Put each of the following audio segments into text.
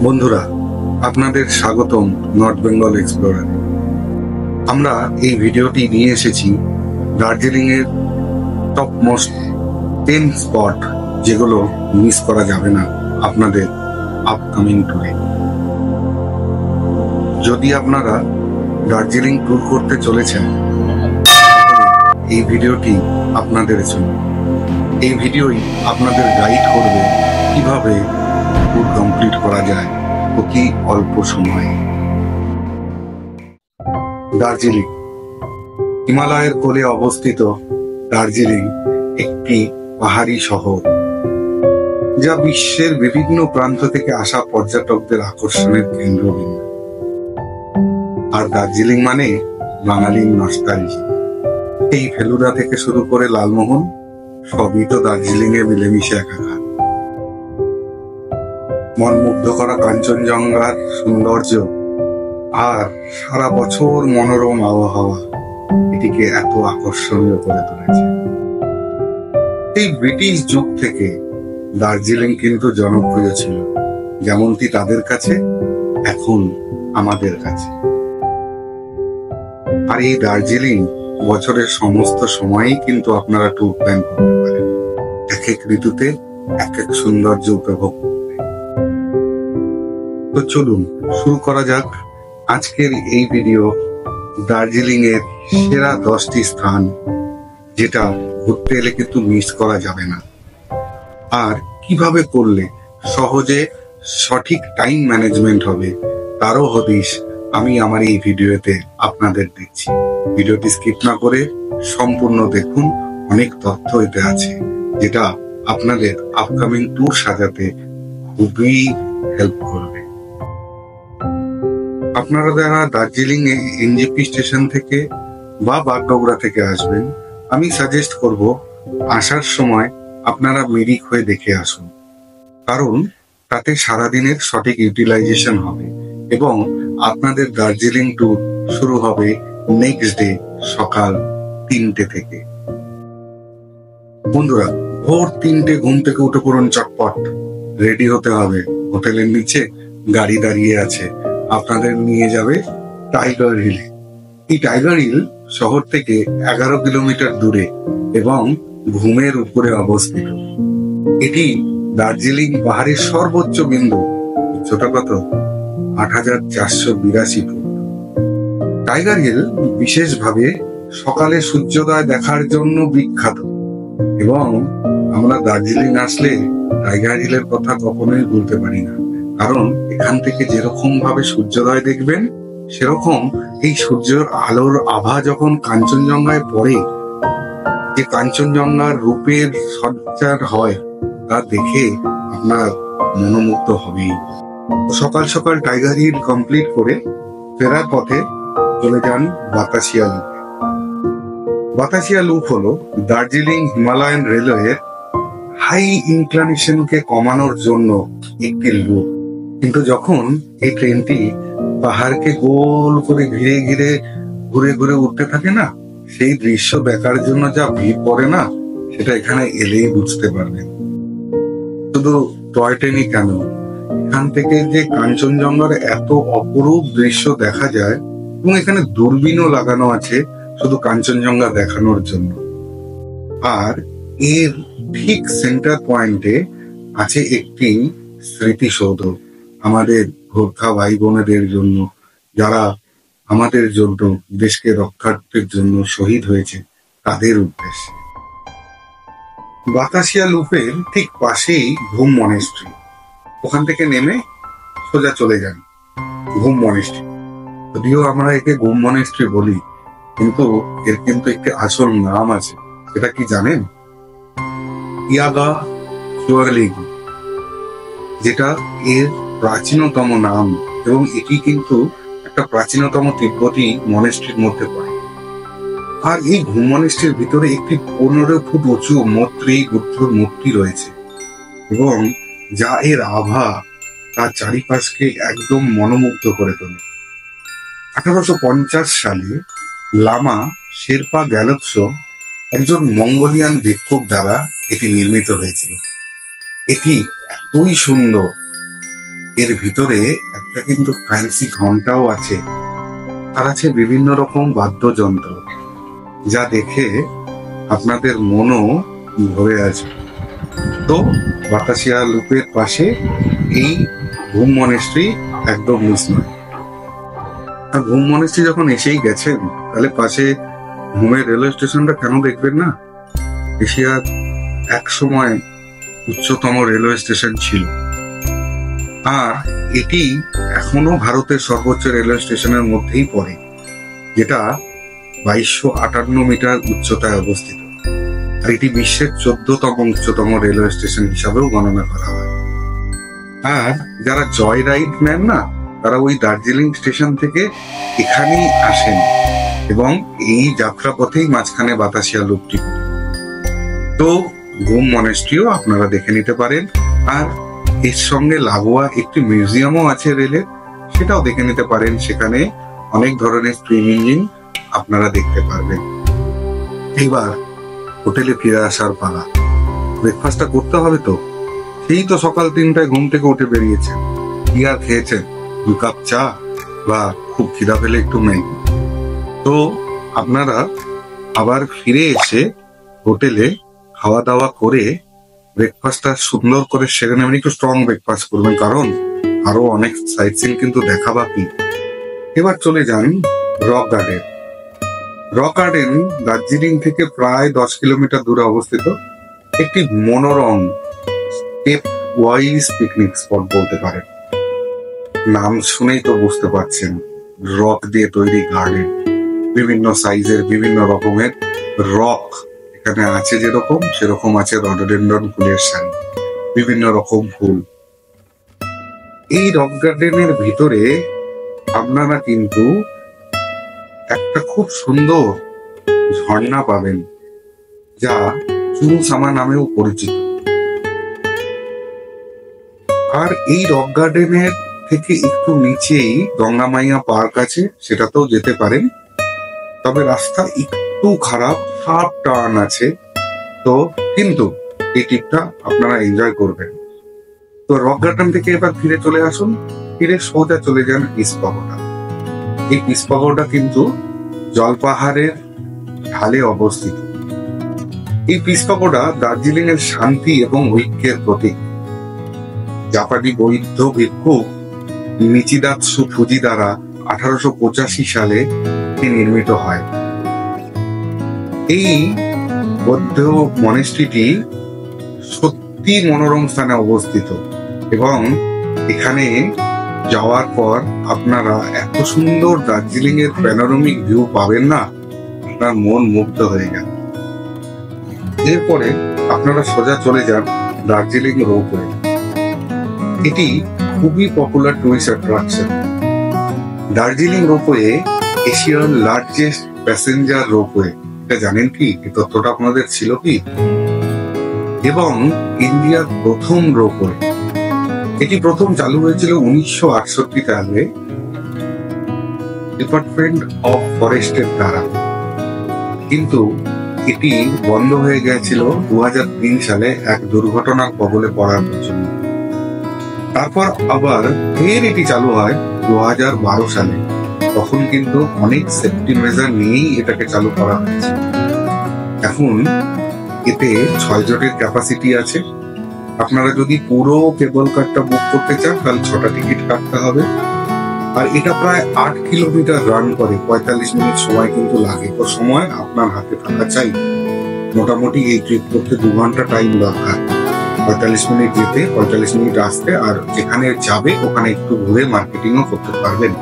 বন্ধুরা, আপনাদের স্বাগতম নর্থ বেঙ্গল এক্সপ্লোরারে। আমরা এই ভিডিওটি নিয়ে এসেছি দার্জিলিং এর টপ মোস্ট 10 স্পট, যেগুলো মিস করা যাবে না আপনাদের আপকামিং ট্যুরে। যদি আপনারা দার্জিলিং ট্যুর করতে চলেছেন, এই ভিডিওটি আপনাদের জন্য। এই ভিডিওই আপনাদের গাইড করবে কিভাবে ট্যুর কমপ্লিট করা যায় অতি অল্প সময়ে। দার্জিলিং হিমালয়ের কোলে অবস্থিত দার্জিলিং একটি পাহাড়ি শহর, যা বিশ্বের বিভিন্ন প্রান্ত থেকে আসা পর্যটকদের আকর্ষণের কেন্দ্রবিন্দু। আর দার্জিলিং মানে বাঙালির নস্টালজিয়া। এই ফেলুদা থেকে শুরু করে লালমোহন, সবই তো দার্জিলিং এ মিলেমিশে একাকার। মন মুগ্ধ করা কাঞ্চনজঙ্ঘার সৌন্দর্য আর সারা বছর মনোরম আবহাওয়া এটিকে এত আকর্ষণীয় করে তুলেছে। এই ব্রিটিশ যুগ থেকে দার্জিলিং কিন্তু জনপ্রিয় ছিল, যেমনটি তাদের কাছে এখন আমাদের কাছে। আর এই দার্জিলিং বছরের সমস্ত সময়ই কিন্তু আপনারা ট্যুর প্ল্যান করতে পারেন, এক এক ঋতুতে এক এক সৌন্দর্য উপভোগ করতে। তো চলুন শুরু করা যাক আজকের এই ভিডিও, দার্জিলিং এর সেরা 10টি স্থান, যেটা ঘুরতে এলে কিন্তু মিস করা যাবে না। আর কিভাবে করলে সহজে সঠিক টাইম ম্যানেজমেন্ট হবে তারও হদিশ আমি আমার এই ভিডিওতে আপনাদের দিচ্ছি। ভিডিওটি স্কিপ না করে সম্পূর্ণ দেখুন, অনেক তথ্য এতে আছে যেটা আপনাদের আপকামিং ট্যুর সাজাতে খুবই হেল্প করবে। আপনারা যারা দার্জিলিং এ এনজেপি স্টেশন থেকে বা বাগডোগরা থেকে আসবেন, আমি সাজেস্ট করব আসার সময় আপনারা মিরিক হয়ে দেখে আসুন, কারণ তাতে সারাদিনের সঠিক ইউটিলাইজেশন হবে এবং আপনাদের দার্জিলিং ট্যুর শুরু হবে নেক্সট ডে সকাল 3টে থেকে। বন্ধুরা, ভোর 3টে ঘুম থেকে উঠে পড়ুন, চটপট রেডি হতে হবে। হোটেলের নিচে গাড়ি দাঁড়িয়ে আছে, আপনাদের নিয়ে যাবে টাইগার হিলে। এই টাইগার হিল শহর থেকে 11 কিলোমিটার দূরে এবং ঘুমের উপরে অবস্থিত। এটি দার্জিলিং পাহাড়ের সর্বোচ্চ বিন্দু, উচ্চতা কত? 8,482 ফুট। টাইগার হিল বিশেষভাবে সকালে সূর্যোদয় দেখার জন্য বিখ্যাত এবং আমরা দার্জিলিং আসলে টাইগার হিলের কথা কখনোই ভুলতে পারি না, কারণ এখান থেকে যেরকম ভাবে সূর্যোদয় দেখবেন, সেরকম এই সূর্যের আলোর আভা যখন কাঞ্চনজঙ্ঘায় পড়ে, যে কাঞ্চনজঙ্ঘার রূপের সঞ্চার হয় তা দেখে আপনার মনোমুগ্ধ হবেই। সকাল সকাল টাইগার হিল কমপ্লিট করে ফেরার পথে চলে যান বাতাসিয়া লুপ। বাতাসিয়া লুপ হলো দার্জিলিং হিমালয়ান রেলওয়ের হাই ইনক্লিনেশনকে কমানোর জন্য একটি লুপ। কিন্তু যখন এই ট্রেনটি পাহাড়কে গোল করে ঘিরে ঘিরে ঘুরে ঘুরে উঠতে থাকে না, সেই দৃশ্য দেখার জন্য যা ভিড় পড়ে না, সেটা এখানে এলেই বুঝতে পারবেন। শুধু টয় ট্রেনই কেন, এখান থেকে যে কাঞ্চনজঙ্ঘার এত অপরূপ দৃশ্য দেখা যায়, এবং এখানে দূরবীনও লাগানো আছে শুধু কাঞ্চনজঙ্ঘা দেখানোর জন্য। আর এর ঠিক সেন্টার পয়েন্টে আছে একটি স্মৃতিসৌধ আমাদের গোর্খা ভাই বোনেদের জন্য, যারা আমাদের জন্য দেশকে রক্ষার্থের জন্য শহীদ হয়েছে, তাদের উদ্দেশ্যে। বাতাসিয়া লুপের ঠিক পাশেই ঘুম মনেস্ট্রি। ওখান থেকে নেমে সোজা চলে যান ঘুম মনেস্ট্রি। যদিও আমরা একে ঘুম মনেস্ট্রি বলি, কিন্তু এর কিন্তু একটি আসল নাম আছে। সেটা কি জানেন? ইয়াগা চুয়ালিগ, যেটা এর প্রাচীনতম নাম, এবং এটি কিন্তু একটা প্রাচীনতম তিব্বতী মনেস্ট্রির মধ্যে পড়ে। আর এই ঘুম মনেস্ট্রির ভিতরে একটি 15 ফুট উঁচু মৈত্রী বুদ্ধর মূর্তি রয়েছে, এবং যা এর আভা তার চারিপাশকে একদম মনোমুগ্ধ করে তোলে। 1850 সালে লামা শেরপা গ্যালোৎসো, একজন মঙ্গোলিয়ান ভিক্ষুক দ্বারা এটি নির্মিত হয়েছিল। এটি এতই সুন্দর এর ভিতরে একটা কিন্তু ফ্যান্সি ঘন্টাও আছে, আর আছে বিভিন্ন রকম বাদ্যযন্ত্র, যা দেখে আপনাদের মনও ভরে আসবে। তো বাতাসিয়া লুপের পাশে এই ঘুম মনেস্ট্রি একদম মিস নয়। আর ঘুম মনেস্ট্রি যখন এসেই গেছেন, তাহলে পাশে ঘুমের রেলওয়ে স্টেশনটা কেন দেখবেন না? এশিয়ার এক সময় উচ্চতম রেলওয়ে স্টেশন ছিল, আর এটি এখনো ভারতের সর্বোচ্চ রেলওয়ে স্টেশনের মধ্যেই পড়ে, যেটা 2258 মিটার উচ্চতায় অবস্থিত। আর এটি বিশ্বের 14তম উচ্চতম রেলওয়ে স্টেশন হিসাবেও গণনা করা হয়। আর যারা জয় রাইড নেন না, তারা ওই দার্জিলিং স্টেশন থেকে এখানেই আসেন এবং এই যাত্রাপথেই মাঝখানে বাতাসিয়া লুপটি। তো ঘুম মনেস্ট্রিও আপনারা দেখে নিতে পারেন, আর এর সঙ্গে লাগোয়া একটি মিউজিয়ামও আছে রেলের, সেটাও দেখে নিতে পারেন। সেখানে অনেক ধরনের স্টিম ইঞ্জিন আপনারা দেখতে পারবেন। এবার হোটেলে ফিরে আসার পালা। ব্রেকফাস্টটা করতে হবে তো, সেই তো সকাল 3টায় ঘুম থেকে উঠে বেরিয়েছেন, কি আর খেয়েছেন? 2 কাপ চা বা খুব খিদা পেলে একটু ম্যাগি। তো আপনারা আবার ফিরে এসে হোটেলে খাওয়া দাওয়া করে ব্রেকফাস্টটা সুন্দর করে সেরে নেবেন। একটু স্ট্রং ব্রেকফাস্ট করবেন, কারণ আরো অনেক সাইট সিন কিন্তু দেখা বাকি। এবার চলে যান rock garden. Rock garden Darjeeling থেকে প্রায় 10 কিলোমিটার দূরে অবস্থিত একটি মনোরম স্টেপ ওয়াইজ পিকনিক স্পট বলতে পারেন। নাম শুনেই তো বুঝতে পারছেন, রক দিয়ে তৈরি গার্ডেন, বিভিন্ন সাইজের বিভিন্ন রকমের রক এখানে আছে, যেরকম সেরকম আছে রডোডেন্ড্রন ফুলের সারি, বিভিন্ন রকম ফুল। এই রক গার্ডেনের ভিতরে আপনারা কিন্তু একটা খুব সুন্দর ঝর্ণা পাবেন, যা চুমুসামা নামেও পরিচিত। আর এই রক গার্ডেনের থেকে একটু নিচেই গঙ্গামাইয়া পার্ক আছে, সেটাতেও যেতে পারেন। তবে রাস্তা একটু খারাপ, শার্প টার্ন আছে, তো কিন্তু এই ট্রিপটা আপনারা এনজয় করবেন। তো রক গার্ডেন থেকে এবার ফিরে চলে আসুন, ফিরে সোজা চলে যান পিস পাগোডা। এই পিস পাগোডা কিন্তু জলপাহাড়ের ঢালে অবস্থিত। এই পিস পাগোডা দার্জিলিং এর শান্তি এবং ঐক্যের প্রতীক। জাপানি বৌদ্ধ ভিক্ষু মিচিদাৎসু ফুজি দ্বারা 1885 সালে নির্মিত হয়। এই বৌদ্ধ মনেস্ট্রিটি সত্যি মনোরম স্থানে অবস্থিত, এবং এখানে যাওয়ার পর আপনারা এত সুন্দর দার্জিলিং এর প্যানোরামিক ভিউ পাবেন না, আপনার মন মুগ্ধ হয়ে যাবে। এরপরে আপনারা সোজা চলে যান দার্জিলিং রোপওয়ে। এটি খুবই popular tourist attraction. Darjeeling ropeway এশিয়ার লার্জেস্ট প্যাসেঞ্জার রোপওয়ে। এটা জানেন কি? এই তথ্যটা আপনাদের ছিল কি? এবং ইন্ডিয়ার প্রথম রোপওয়ে। এটি প্রথম চালু হয়েছিল 1968 সালে ডিপার্টমেন্ট অফ ফরেস্টের দ্বারা, কিন্তু এটি বন্ধ হয়ে গিয়েছিল 2003 সালে এক দুর্ঘটনার কবলে পড়ার জন্য। তারপর আবার ফের এটি চালু হয় 2012 সালে। তখন কিন্তু অনেক সেফটি মেজার নিয়েই এটাকে চালু করা হয়েছে। এখন এতে 6 জনের ক্যাপাসিটি আছে। আপনারা যদি পুরো কেবল কারটা বুক করতে চান, তাহলে 6টা টিকিট কাটতে হবে। আর এটা প্রায় 8 কিলোমিটার রান করে, 45 মিনিট সময় কিন্তু লাগে। তো সময় আপনার হাতে থাকা চাই। মোটামুটি এই ট্রিপ করতে 2 ঘন্টা টাইম দরকার। 45 মিনিট যেতে, 45 মিনিট আসতে, আর যেখানে যাবে ওখানে একটু ঘুরে মার্কেটিংও করতে পারবেন।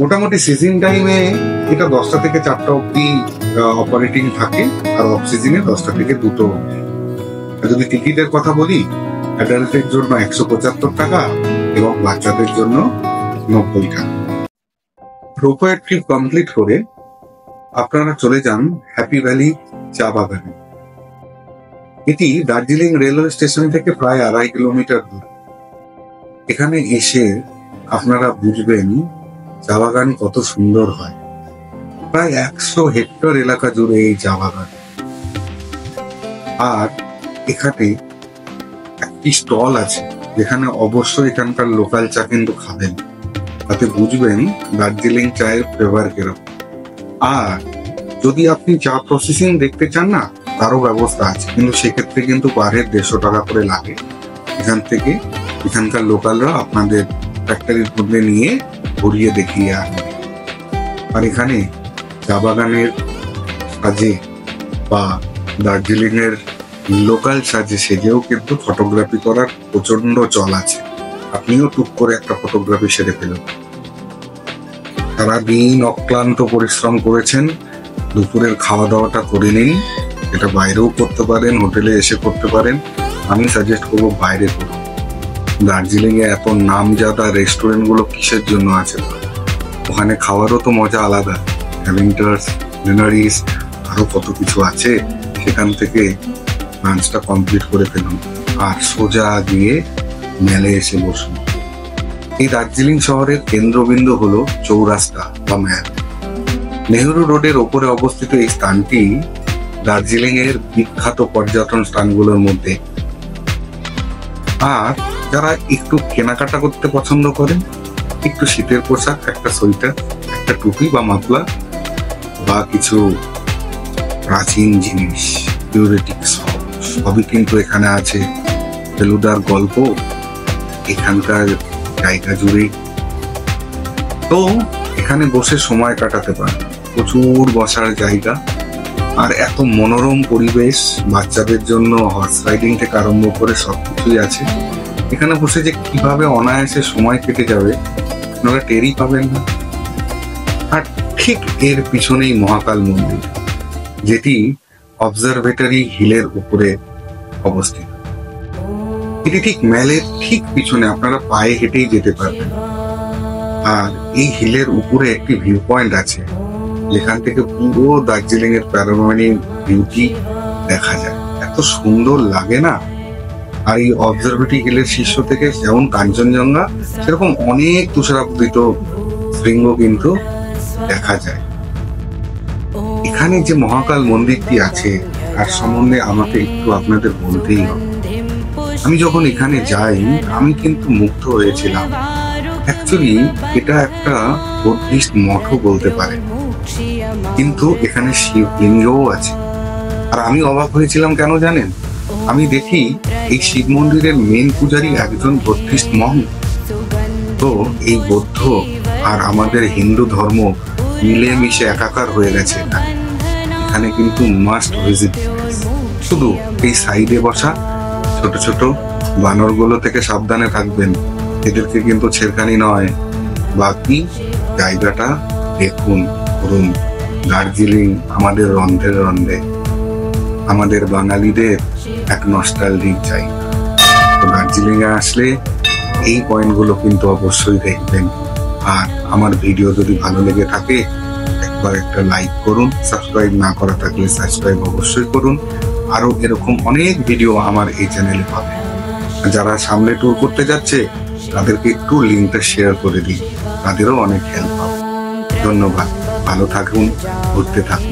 মোটামুটি সিজন টাইমে এটা 10টা থেকে 4টা অব্দি অপারেটিং থাকে, আর অফ সিজনে 10টা থেকে 2টো অব্দি। যদি টিকিটের কথা বলি, অ্যাডাল্টের জন্য 175 টাকা এবং বাচ্চাদের জন্য 90 টাকা। রোপওয়ে ট্রিপ কমপ্লিট করে আপনারা চলে যান হ্যাপি ভ্যালি চা বাগানে। এটি দার্জিলিং রেলওয়ে স্টেশন থেকে প্রায় 2.5 কিলোমিটার দূর। এখানে এসে আপনারা বুঝবেন চা বাগান কত সুন্দর হয়। প্রায় 100 হেক্টর এলাকা জুড়ে এই চা বাগান। আর এখানে একটি স্টল আছে যেখানে অবশ্যই এখানকার লোকাল চা কিন্তু খাবেন, তাতে বুঝবেন দার্জিলিং চায়ের ফ্লেভার কিরকম। আর যদি আপনি চা প্রসেসিং দেখতে চান না, তারও ব্যবস্থা আছে, কিন্তু সেক্ষেত্রে কিন্তু পার হেড 150 টাকা করে লাগে। এখান থেকে এখানকার লোকালরা আপনাদের ফ্যাক্টরির মধ্যে নিয়ে ঘুরিয়ে দেখিয়ে আনবে। আর এখানে চা বাগানের সাজে বা দার্জিলিং এর লোকাল সাজে সেজেও কিন্তু ফটোগ্রাফি করার প্রচন্ড চল আছে। আপনিও টুক করে একটা ফটোগ্রাফি সেরে ফেলুন। সারাদিন অক্লান্ত পরিশ্রম করেছেন, দুপুরের খাওয়া দাওয়াটা করে নিন। এটা বাইরেও করতে পারেন, হোটেলে এসে করতে পারেন। আমি সাজেস্ট করবো বাইরে করুন। দার্জিলিং এ এত নামজাদা রেস্টুরেন্ট গুলো কিসের জন্য আছে? ওখানে খাওয়ারও তো মজা আলাদা। হ্যাভিংটার্স, ডিনারিস, আরো কত কিছু আছে। সেখান থেকে লাঞ্চটা কমপ্লিট করে ফেলুন আর সোজা গিয়ে মেলে এসে বসুন। এই দার্জিলিং শহরের কেন্দ্রবিন্দু হলো চৌরাস্তা বা ম্যাল। নেহেরু রোডের ওপরে অবস্থিত এই স্থানটি দার্জিলিং এর বিখ্যাত পর্যটন স্থানগুলোর মধ্যে। আর যারা একটু কেনাকাটা করতে পছন্দ করেন, একটু শীতের পোশাক, একটা সোয়েটার, একটা টুপি বা মাফলার বা কিছু প্রাচীন জিনিস, কিউরেটিক সবই কিন্তু এখানে আছে। ফেলুদার গল্প এখানকার জায়গা জুড়ে। তো এখানে বসে সময় কাটাতে পারেন, প্রচুর বসার জায়গা আর এত মনোরম পরিবেশ। বাচ্চাদের জন্য হর্স রাইডিং থেকে আরম্ভ করে সবকিছুই আছে। এখানে বসে যে কিভাবে অনায়াসে সময় কেটে যাবে আপনারা টেরই পাবেন না। আর ঠিক এর পিছনেই মহাকাল মন্দির, যেটি অবজারভেটরি হিলের উপরে অবস্থিত। এটি ঠিক ম্যালের ঠিক পিছনে, আপনারা পায়ে হেঁটেই যেতে পারবেন। আর এই হিলের উপরে একটি ভিউ পয়েন্ট আছে, যেখান থেকে পুরো দার্জিলিং এর প্যানোরামিক বিউটি দেখা যায়। এত সুন্দর লাগে না। আর এই অবজারভেটরি হিলের শীর্ষ থেকে যেমন কাঞ্চনজঙ্ঘা, সেরকম অনেক তুষারাবৃত শৃঙ্গ কিন্তু দেখা যায়। এখানে যে মহাকাল মন্দিরটি আছে তার সম্বন্ধে আমাকে একটু আপনাদের বলতেই হবে। আমি যখন এখানে যাই আমি কিন্তু মুগ্ধ হয়েছিলাম। অ্যাকচুয়ালি এটা একটা বুদ্ধিস্ট মঠও বলতে পারে, কিন্তু এখানে শিবলিঙ্গও আছে। আর আমি অবাক হয়েছিলাম কেন জানেন? আমি দেখি এই শিব মন্দিরের মেন পূজারী একজন বুদ্ধিস্ট মঙ্ক। তো এই বৌদ্ধ আর আমাদের হিন্দু ধর্ম মিলেমিশে একাকার হয়ে গেছে এখানে কিন্তু মাস্ট ভিজিট। শুধু এই সাইডে বসা ছোট ছোট বানরগুলো থেকে সাবধানে থাকবেন, এদেরকে কিন্তু ছেড়খানি নয়। বাকি জায়গাটা দেখুন, করুন। দার্জিলিং আমাদের রন্ধের রন্ধে, আমাদের বাঙালিদের এক নস্টালজিক জায়গা। তো দার্জিলিং এ আসলে এই পয়েন্টগুলো কিন্তু অবশ্যই দেখবেন। আর আমার ভিডিও যদি ভালো লেগে থাকে একবার একটা লাইক করুন, সাবস্ক্রাইব না করা থাকলে সাবস্ক্রাইব অবশ্যই করুন। আরো এরকম অনেক ভিডিও আমার এই চ্যানেলে পাবেন। যারা সামনে ট্যুর করতে যাচ্ছে তাদেরকে একটু লিঙ্কটা শেয়ার করে দিন, তাদেরও অনেক হেল্প হবে। ধন্যবাদ, ভালো থাকুন, ঘুরতে থাকুন।